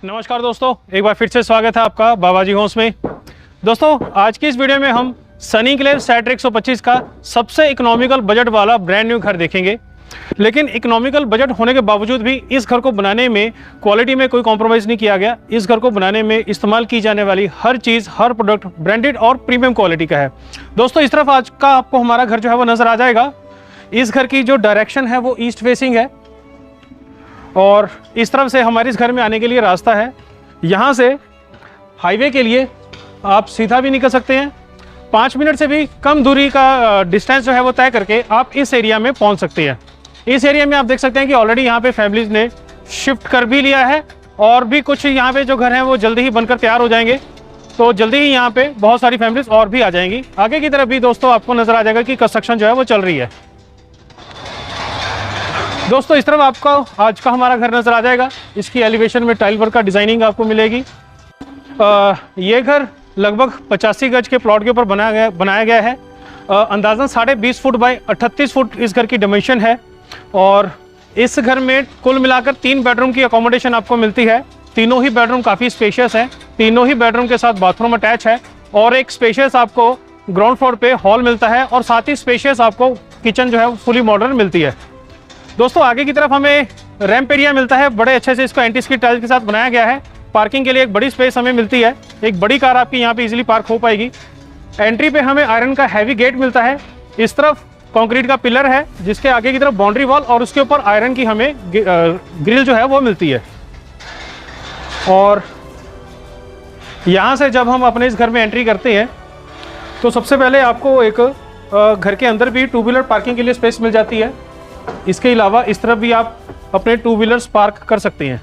नमस्कार दोस्तों, एक बार फिर से स्वागत है आपका बाबाजी होम्स में। दोस्तों आज की इस वीडियो में हम सनीक्लेव सैटर 125 का सबसे इकोनॉमिकल बजट वाला ब्रांड न्यू घर देखेंगे। लेकिन इकोनॉमिकल बजट होने के बावजूद भी इस घर को बनाने में क्वालिटी में कोई कॉम्प्रोमाइज़ नहीं किया गया। इस घर को बनाने में इस्तेमाल की जाने वाली हर चीज़, हर प्रोडक्ट ब्रांडेड और प्रीमियम क्वालिटी का है। दोस्तों इस तरफ आज का आपको हमारा घर जो है वो नज़र आ जाएगा। इस घर की जो डायरेक्शन है वो ईस्ट फेसिंग है और इस तरफ से हमारे इस घर में आने के लिए रास्ता है। यहाँ से हाईवे के लिए आप सीधा भी निकल सकते हैं। 5 मिनट से भी कम दूरी का डिस्टेंस जो है वो तय करके आप इस एरिया में पहुँच सकते हैं। इस एरिया में आप देख सकते हैं कि ऑलरेडी यहाँ पे फैमिलीज ने शिफ्ट कर भी लिया है और भी कुछ यहाँ पे जो घर हैं वो जल्दी ही बनकर तैयार हो जाएंगे। तो जल्दी ही यहाँ पे बहुत सारी फैमिलीज और भी आ जाएंगी। आगे की तरफ भी दोस्तों आपको नज़र आ जाएगा कि कंस्ट्रक्शन जो है वो चल रही है। दोस्तों इस तरफ आपका आज का हमारा घर नज़र आ जाएगा। इसकी एलिवेशन में टाइल वर्क का डिज़ाइनिंग आपको मिलेगी। ये घर लगभग 85 गज के प्लॉट के ऊपर बनाया गया है। अंदाज़न 20.5 फुट बाय 38 फुट इस घर की डायमेंशन है और इस घर में कुल मिलाकर 3 बेडरूम की अकोमोडेशन आपको मिलती है। तीनों ही बेडरूम काफ़ी स्पेशियस हैं। तीनों ही बेडरूम के साथ बाथरूम अटैच है और एक स्पेशियस आपको ग्राउंड फ्लोर पे हॉल मिलता है और साथ ही स्पेशियस आपको किचन जो है फुली मॉडर्न मिलती है। दोस्तों आगे की तरफ हमें रैंप एरिया मिलता है। बड़े अच्छे से इसको एंटी स्किड टाइल्स के साथ बनाया गया है। पार्किंग के लिए एक बड़ी स्पेस हमें मिलती है। एक बड़ी कार आपकी यहाँ पे इजीली पार्क हो पाएगी। एंट्री पे हमें आयरन का हैवी गेट मिलता है। इस तरफ कंक्रीट का पिलर है जिसके आगे की तरफ बाउंड्री वॉल और उसके ऊपर आयरन की हमें ग्रिल जो है वो मिलती है। और यहाँ से जब हम अपने इस घर में एंट्री करते हैं तो सबसे पहले आपको एक घर के अंदर भी 2 व्हीलर पार्किंग के लिए स्पेस मिल जाती है। इसके अलावा इस तरफ भी आप अपने 2 व्हीलर्स पार्क कर सकते हैं।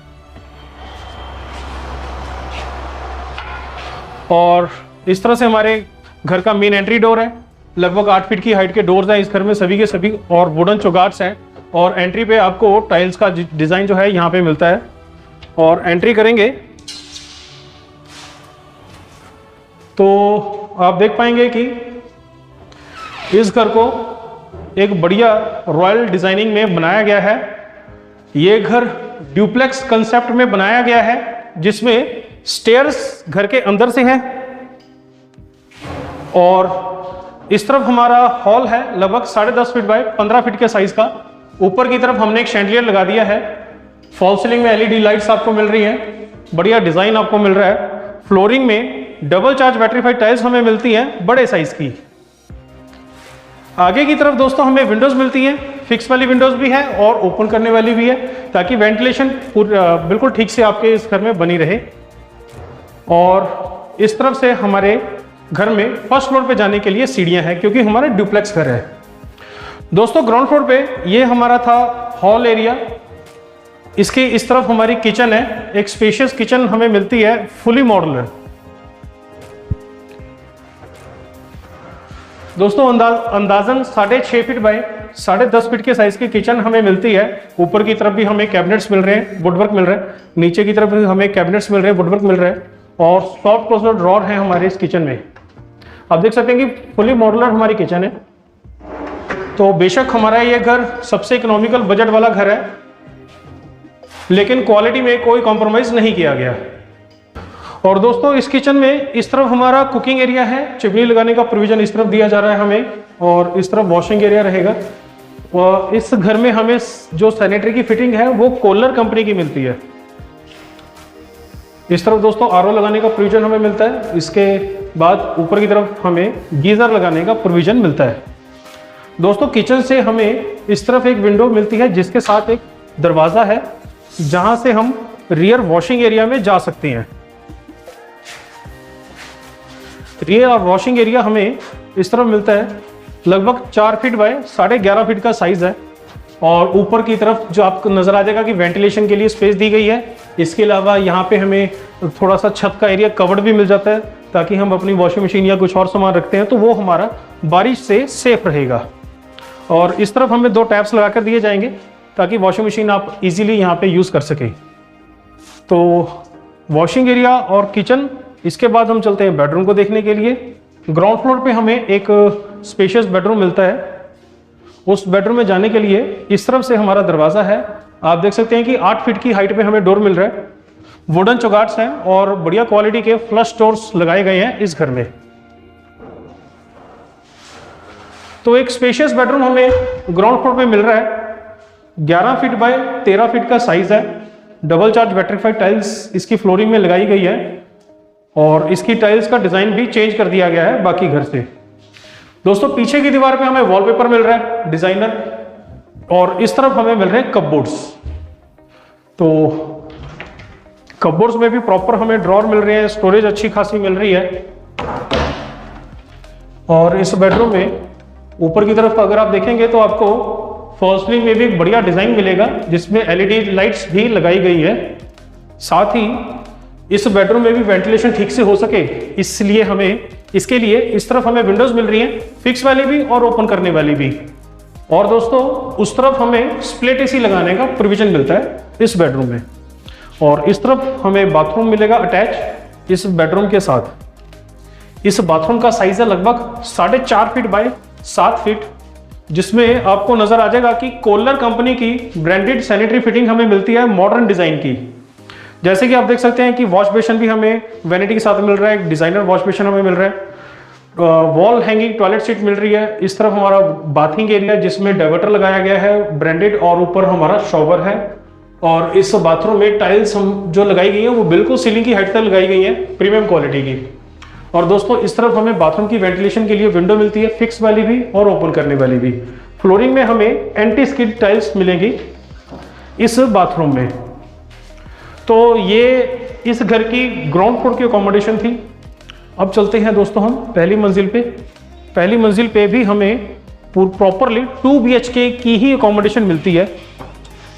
और इस तरह से हमारे घर का मेन एंट्री डोर है। लगभग 8 फीट की हाइट के डोर्स हैं इस घर में सभी के सभी और वुडन चौगाट्स हैं। और एंट्री पे आपको टाइल्स का डिज़ाइन जो है यहाँ पे मिलता है। और एंट्री करेंगे तो आप देख पाएंगे कि इस घर को एक बढ़िया रॉयल डिजाइनिंग में बनाया गया है। ये घर ड्यूप्लेक्स कंसेप्ट में बनाया गया है जिसमें स्टेयर्स घर के अंदर से है और इस तरफ हमारा हॉल है लगभग 10.5 फीट बाय 15 फीट के साइज का। ऊपर की तरफ हमने एक शैंडलियर लगा दिया है। फॉल सीलिंग में एलईडी लाइट्स आपको मिल रही हैं। बढ़िया डिजाइन आपको मिल रहा है। फ्लोरिंग में डबल चार्ज बैटरीफाइड टाइल्स हमें मिलती हैं बड़े साइज की। आगे की तरफ दोस्तों हमें विंडोज मिलती हैं। फिक्स वाली विंडोज भी है और ओपन करने वाली भी है ताकि वेंटिलेशन बिल्कुल ठीक से आपके इस घर में बनी रहे। और इस तरफ से हमारे घर में फर्स्ट फ्लोर पे जाने के लिए सीढ़ियां हैं क्योंकि हमारा ड्यूप्लेक्स घर है। दोस्तों ग्राउंड फ्लोर पे ये हमारा था हॉल एरिया। इसके इस तरफ हमारी किचन है। एक स्पेशियस किचन हमें मिलती है फुली मॉड्यूलर। दोस्तों अंदाजन 6.5 फीट बाय 10.5 फीट के साइज की किचन हमें मिलती है। ऊपर की तरफ भी हमें कैबिनेट्स मिल रहे हैं, वुडवर्क मिल रहा है। नीचे की तरफ भी हमें कैबिनेट्स मिल रहे हैं, वुडवर्क मिल रहा है और सॉफ्ट क्लोजर ड्रॉर है हमारे इस किचन में। आप देख सकते हैं कि फुली मॉड्यूलर हमारी किचन है। तो बेशक हमारा ये घर सबसे इकोनॉमिकल बजट वाला घर है लेकिन क्वालिटी में कोई कॉम्प्रोमाइज नहीं किया गया। और दोस्तों इस किचन में इस तरफ हमारा कुकिंग एरिया है। चिमनी लगाने का प्रोविजन इस तरफ दिया जा रहा है हमें और इस तरफ वॉशिंग एरिया रहेगा। और इस घर में हमें जो सैनिटरी की फिटिंग है वो कोलर कंपनी की मिलती है। इस तरफ दोस्तों आरओ लगाने का प्रोविजन हमें मिलता है। इसके बाद ऊपर की तरफ हमें गीजर लगाने का प्रोविजन मिलता है। दोस्तों किचन से हमें इस तरफ एक विंडो मिलती है जिसके साथ एक दरवाज़ा है जहां से हम रियर वॉशिंग एरिया में जा सकते हैं। रियर और वॉशिंग एरिया हमें इस तरफ मिलता है। लगभग 4 फीट बाय 11.5 फीट का साइज है और ऊपर की तरफ जो आपको नजर आ जाएगा कि वेंटिलेशन के लिए स्पेस दी गई है। इसके अलावा यहाँ पे हमें थोड़ा सा छत का एरिया कवर्ड भी मिल जाता है ताकि हम अपनी वॉशिंग मशीन या कुछ और सामान रखते हैं तो वो हमारा बारिश से सेफ रहेगा। और इस तरफ हमें 2 टैप्स लगा कर दिए जाएंगे ताकि वॉशिंग मशीन आप इजीली यहाँ पे यूज़ कर सकें। तो वॉशिंग एरिया और किचन। इसके बाद हम चलते हैं बेडरूम को देखने के लिए। ग्राउंड फ्लोर पे हमें एक स्पेशियस बेडरूम मिलता है। उस बेडरूम में जाने के लिए इस तरफ से हमारा दरवाज़ा है। आप देख सकते हैं कि 8 फीट की हाइट पे हमें डोर मिल रहा है वुडन चौगाट्स हैं और बढ़िया क्वालिटी के फ्लश डोर्स लगाए गए हैं इस घर में। तो एक स्पेशियस बेडरूम हमें ग्राउंड फ्लोर पे मिल रहा है। 11 फीट बाय 13 फीट का साइज है। डबल चार्ज वेट्रिफाइड टाइल्स इसकी फ्लोरिंग में लगाई गई है और इसकी टाइल्स का डिजाइन भी चेंज कर दिया गया है बाकी घर से। दोस्तों पीछे की दीवार पे हमें वॉलपेपर मिल रहा है डिजाइनर और इस तरफ हमें मिल रहे हैं कपबोर्ड्स। तो कपबोर्ड्स में भी प्रॉपर हमें ड्रॉर मिल रहे हैं, स्टोरेज अच्छी खासी मिल रही है। और इस बेडरूम में ऊपर की तरफ अगर आप देखेंगे तो आपको फॉल सीलिंग में भी एक बढ़िया डिजाइन मिलेगा जिसमें एलईडी लाइट्स भी लगाई गई है। साथ ही इस बेडरूम में भी वेंटिलेशन ठीक से हो सके इसलिए हमें इसके लिए इस तरफ हमें विंडोज मिल रही हैं, फिक्स वाली भी और ओपन करने वाली भी। और दोस्तों उस तरफ हमें स्प्लिट एसी लगाने का प्रोविजन मिलता है इस बेडरूम में। और इस तरफ हमें बाथरूम मिलेगा अटैच इस बेडरूम के साथ। इस बाथरूम का साइज है लगभग 4.5 फीट बाय 7 फीट, जिसमें आपको नजर आ जाएगा कि कोलर कंपनी की ब्रांडेड सैनिटरी फिटिंग हमें मिलती है मॉडर्न डिजाइन की। जैसे कि आप देख सकते हैं कि वॉश बेसिन भी हमें वैनिटी के साथ मिल रहा है, डिजाइनर वॉश बेसिन हमें मिल रहा है, वॉल हैंगिंग टॉयलेट सीट मिल रही है। इस तरफ हमारा बाथिंग एरिया जिसमें डाइवर्टर लगाया गया है ब्रांडेड और ऊपर हमारा शॉवर है। और इस बाथरूम में टाइल्स हम जो लगाई गई है वो बिल्कुल सीलिंग की हाइट तक लगाई गई है प्रीमियम क्वालिटी की। और दोस्तों इस तरफ हमें बाथरूम की वेंटिलेशन के लिए विंडो मिलती है, फिक्स वाली भी और ओपन करने वाली भी। फ्लोरिंग में हमें एंटी स्किड टाइल्स मिलेंगी इस बाथरूम में। तो ये इस घर की ग्राउंड फ्लोर की अकोमोडेशन थी। अब चलते हैं दोस्तों हम पहली मंजिल पे। पहली मंजिल पे भी हमें प्रॉपरली 2 BHK की ही अकोमोडेशन मिलती है।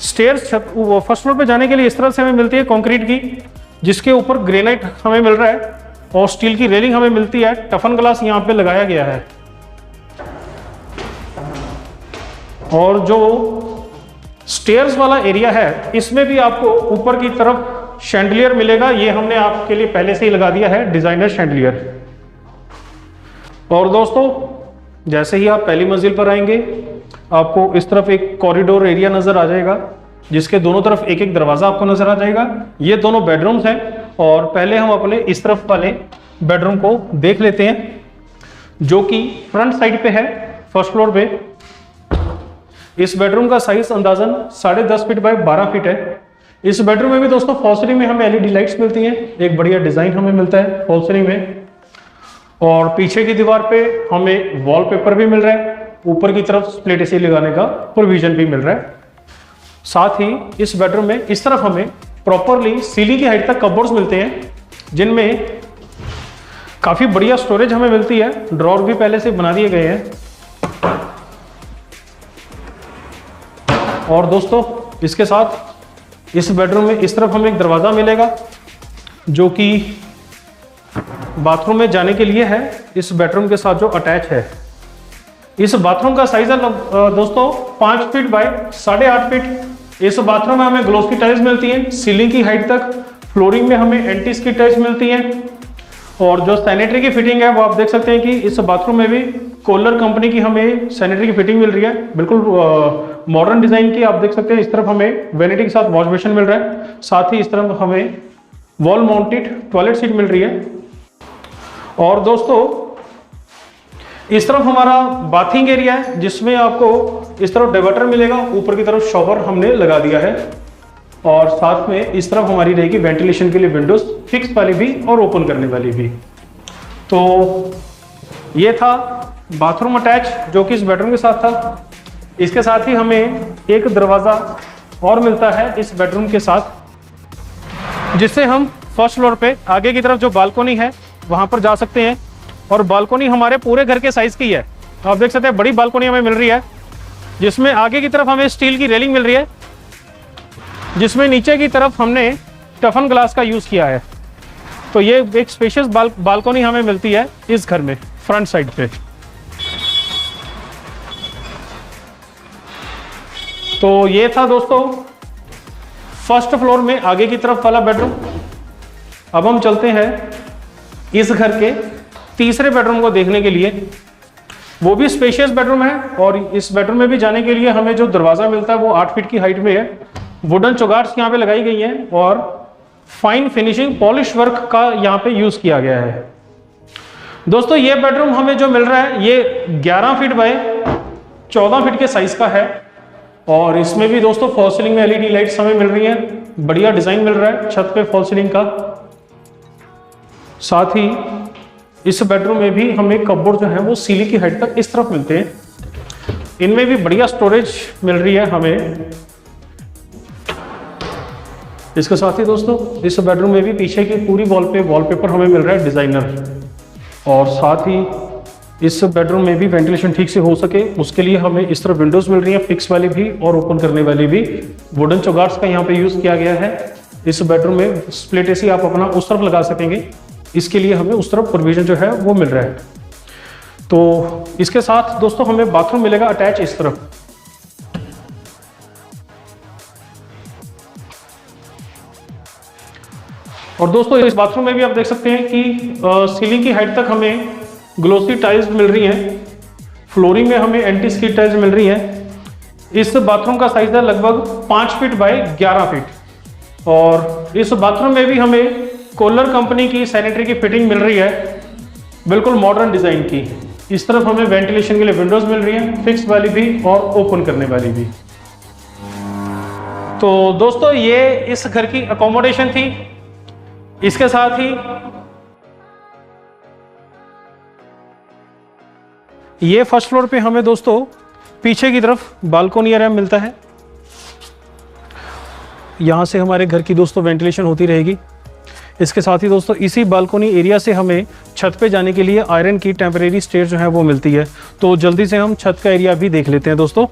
स्टेयर्स फर्स्ट फ्लोर पे जाने के लिए इस तरह से हमें मिलती है कंक्रीट की, जिसके ऊपर ग्रेनाइट हमें मिल रहा है और स्टील की रेलिंग हमें मिलती है। टफन ग्लास यहाँ पे लगाया गया है। और जो स्टेयर्स वाला एरिया है इसमें भी आपको ऊपर की तरफ शैंडलियर मिलेगा। ये हमने आपके लिए पहले से ही लगा दिया है डिजाइनर शैंडलियर। और दोस्तों जैसे ही आप पहली मंजिल पर आएंगे आपको इस तरफ एक कॉरिडोर एरिया नजर आ जाएगा जिसके दोनों तरफ एक एक दरवाजा आपको नजर आ जाएगा। ये दोनों बेडरूम्स हैं और पहले हम अपने इस तरफ वाले बेडरूम को देख लेते हैं जो कि फ्रंट साइड पे है फर्स्ट फ्लोर पे। इस बेडरूम का साइज अंदाजन 10.5 फीट बाय 12 फीट है। इस बेडरूम में भी दोस्तों फॉल सीलिंग में हमें एलईडी लाइट्स मिलती हैं, एक बढ़िया डिजाइन हमें मिलता है फॉल सीलिंग में। और पीछे की दीवार पे हमें वॉलपेपर भी मिल रहा है, ऊपर की तरफ स्प्लिट एसी लगाने का प्रोविजन भी मिल रहा है। साथ ही इस बेडरूम में इस तरफ हमें प्रॉपरली सीलिंग की हाइट तक कपबोर्ड्स मिलते हैं जिनमें काफी बढ़िया स्टोरेज हमें मिलती है। ड्रॉर भी पहले से बना दिए गए हैं। और दोस्तों इसके साथ इस बेडरूम में इस तरफ हमें एक दरवाजा मिलेगा जो कि बाथरूम में जाने के लिए है, इस बेडरूम के साथ जो अटैच है। इस बाथरूम का साइज है दोस्तों 5 फीट बाय 8.5 फीट। इस बाथरूम में हमें ग्लोस की टाइल्स मिलती हैं सीलिंग की हाइट तक। फ्लोरिंग में हमें एंटी स्किड टाइल्स मिलती हैं। और जो सैनिटरी की फिटिंग है वो आप देख सकते हैं कि इस बाथरूम में भी कोलर कंपनी की हमें सैनिटरी की फिटिंग मिल रही है, बिल्कुल मॉडर्न डिजाइन की। आप देख सकते हैं इस तरफ हमें वैनिटी के साथ वॉश बेसिन मिल रहा है। साथ ही इस तरफ हमें वॉल माउंटेड टॉयलेट सीट मिल रही है। और दोस्तों इस तरफ हमारा बाथिंग एरिया है जिसमें आपको इस तरफ डाइवर्टर मिलेगा, ऊपर की तरफ शॉवर हमने लगा दिया है। और साथ में इस तरफ हमारी रहेगी वेंटिलेशन के लिए विंडोज, फिक्स वाली भी और ओपन करने वाली भी। तो ये था बाथरूम अटैच जो कि इस बेडरूम के साथ था। इसके साथ ही हमें एक दरवाजा और मिलता है इस बेडरूम के साथ, जिससे हम फर्स्ट फ्लोर पे आगे की तरफ जो बालकोनी है वहां पर जा सकते हैं। और बालकोनी हमारे पूरे घर के साइज की है। आप देख सकते हैं बड़ी बालकोनी हमें मिल रही है जिसमें आगे की तरफ हमें स्टील की रेलिंग मिल रही है, जिसमें नीचे की तरफ हमने टफन ग्लास का यूज किया है। तो ये एक स्पेशियस बालकोनी हमें मिलती है इस घर में फ्रंट साइड पे। तो ये था दोस्तों फर्स्ट फ्लोर में आगे की तरफ वाला बेडरूम। अब हम चलते हैं इस घर के तीसरे बेडरूम को देखने के लिए। वो भी स्पेशियस बेडरूम है और इस बेडरूम में भी जाने के लिए हमें जो दरवाजा मिलता है वो 8 फीट की हाइट में है। वुडन चौगाट्स यहाँ पे लगाई गई हैं और फाइन फिनिशिंग पॉलिश वर्क का यहाँ पे यूज किया गया है। दोस्तों ये बेडरूम हमें जो मिल रहा है ये 11 फीट बाय 14 फीट के साइज का है और इसमें भी दोस्तों फॉल सीलिंग में एलईडी लाइट्स हमें मिल रही हैं। बढ़िया डिजाइन मिल रहा है छत पे फॉल सीलिंग का। साथ ही इस बेडरूम में भी हमें कपबोर्ड जो है वो सीलिंग की हाइट तक इस तरफ मिलते हैं। इनमें भी बढ़िया स्टोरेज मिल रही है हमें। इसके साथ ही दोस्तों इस बेडरूम में भी पीछे की पूरी वॉल पे वॉलपेपर हमें मिल रहा है डिजाइनर और साथ ही इस बेडरूम में भी वेंटिलेशन ठीक से हो सके उसके लिए हमें इस तरफ विंडोज मिल रही हैं, फिक्स वाली भी और ओपन करने वाली भी। वुडन चौगार्ड्स का यहाँ पे यूज किया गया है। इस बेडरूम में स्प्लिट एसी आप अपना उस तरफ लगा सकेंगे, इसके लिए हमें उस तरफ प्रोविजन जो है वो मिल रहा है। तो इसके साथ दोस्तों हमें बाथरूम मिलेगा अटैच इस तरफ। और दोस्तों इस बाथरूम में भी आप देख सकते हैं कि सीलिंग की हाइट तक हमें ग्लोसी टाइल्स मिल रही हैं। फ्लोरिंग में हमें एंटी स्किड टाइल्स मिल रही हैं। इस बाथरूम का साइज है लगभग 5 फीट बाय 11 फीट और इस बाथरूम में भी हमें कोलर कंपनी की सैनिटरी की फिटिंग मिल रही है, बिल्कुल मॉडर्न डिजाइन की। इस तरफ हमें वेंटिलेशन के लिए विंडोज मिल रही हैं, फिक्स वाली भी और ओपन करने वाली भी। तो दोस्तों ये इस घर की अकोमोडेशन थी। इसके साथ ही ये फर्स्ट फ्लोर पे हमें दोस्तों पीछे की तरफ बालकोनी एरिया मिलता है। यहां से हमारे घर की दोस्तों वेंटिलेशन होती रहेगी। इसके साथ ही दोस्तों इसी बालकोनी एरिया से हमें छत पे जाने के लिए आयरन की टेम्परेरी स्टेयर जो है वो मिलती है। तो जल्दी से हम छत का एरिया भी देख लेते हैं दोस्तों।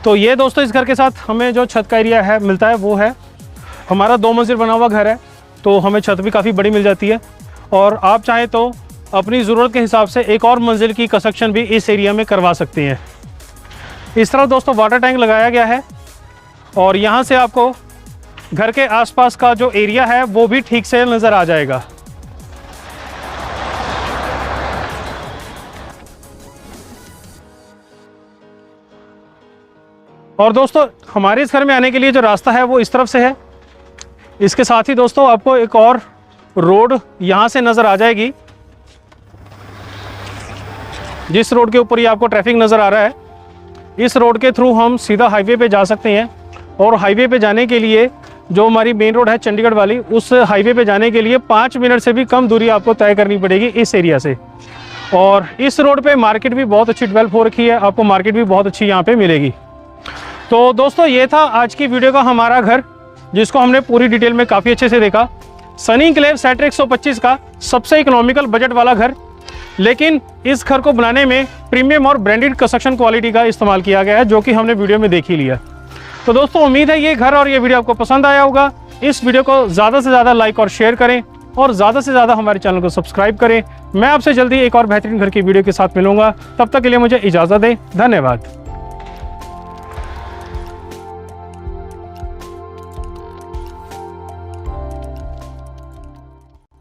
तो ये दोस्तों इस घर के साथ हमें जो छत का एरिया है मिलता है वो है, हमारा 2 मंजिल बना हुआ घर है तो हमें छत भी काफ़ी बड़ी मिल जाती है और आप चाहें तो अपनी ज़रूरत के हिसाब से एक और मंजिल की कंस्ट्रक्शन भी इस एरिया में करवा सकते हैं। इस तरह दोस्तों वाटर टैंक लगाया गया है और यहाँ से आपको घर के आसपास का जो एरिया है वो भी ठीक से नज़र आ जाएगा। और दोस्तों हमारे इस घर में आने के लिए जो रास्ता है वो इस तरफ से है। इसके साथ ही दोस्तों आपको एक और रोड यहाँ से नज़र आ जाएगी, जिस रोड के ऊपर ही आपको ट्रैफिक नज़र आ रहा है। इस रोड के थ्रू हम सीधा हाईवे पे जा सकते हैं और हाईवे पे जाने के लिए जो हमारी मेन रोड है चंडीगढ़ वाली, उस हाईवे पे जाने के लिए 5 मिनट से भी कम दूरी आपको तय करनी पड़ेगी इस एरिया से। और इस रोड पे मार्केट भी बहुत अच्छी डेवलप हो रखी है, आपको मार्केट भी बहुत अच्छी यहाँ पे मिलेगी। तो दोस्तों ये था आज की वीडियो का हमारा घर, जिसको हमने पूरी डिटेल में काफ़ी अच्छे से देखा। सनी एन्क्लेव सेक्टर 125 का सबसे इकोनॉमिकल बजट वाला घर, लेकिन इस घर को बनाने में प्रीमियम और ब्रांडेड कंस्ट्रक्शन क्वालिटी का इस्तेमाल किया गया है, जो कि हमने वीडियो में देख ही लिया। तो दोस्तों उम्मीद है ये घर और ये वीडियो आपको पसंद आया होगा। इस वीडियो को ज़्यादा से ज़्यादा लाइक और शेयर करें और ज़्यादा से ज़्यादा हमारे चैनल को सब्सक्राइब करें। मैं आपसे जल्दी एक और बेहतरीन घर की वीडियो के साथ मिलूंगा, तब तक के लिए मुझे इजाज़त दें। धन्यवाद।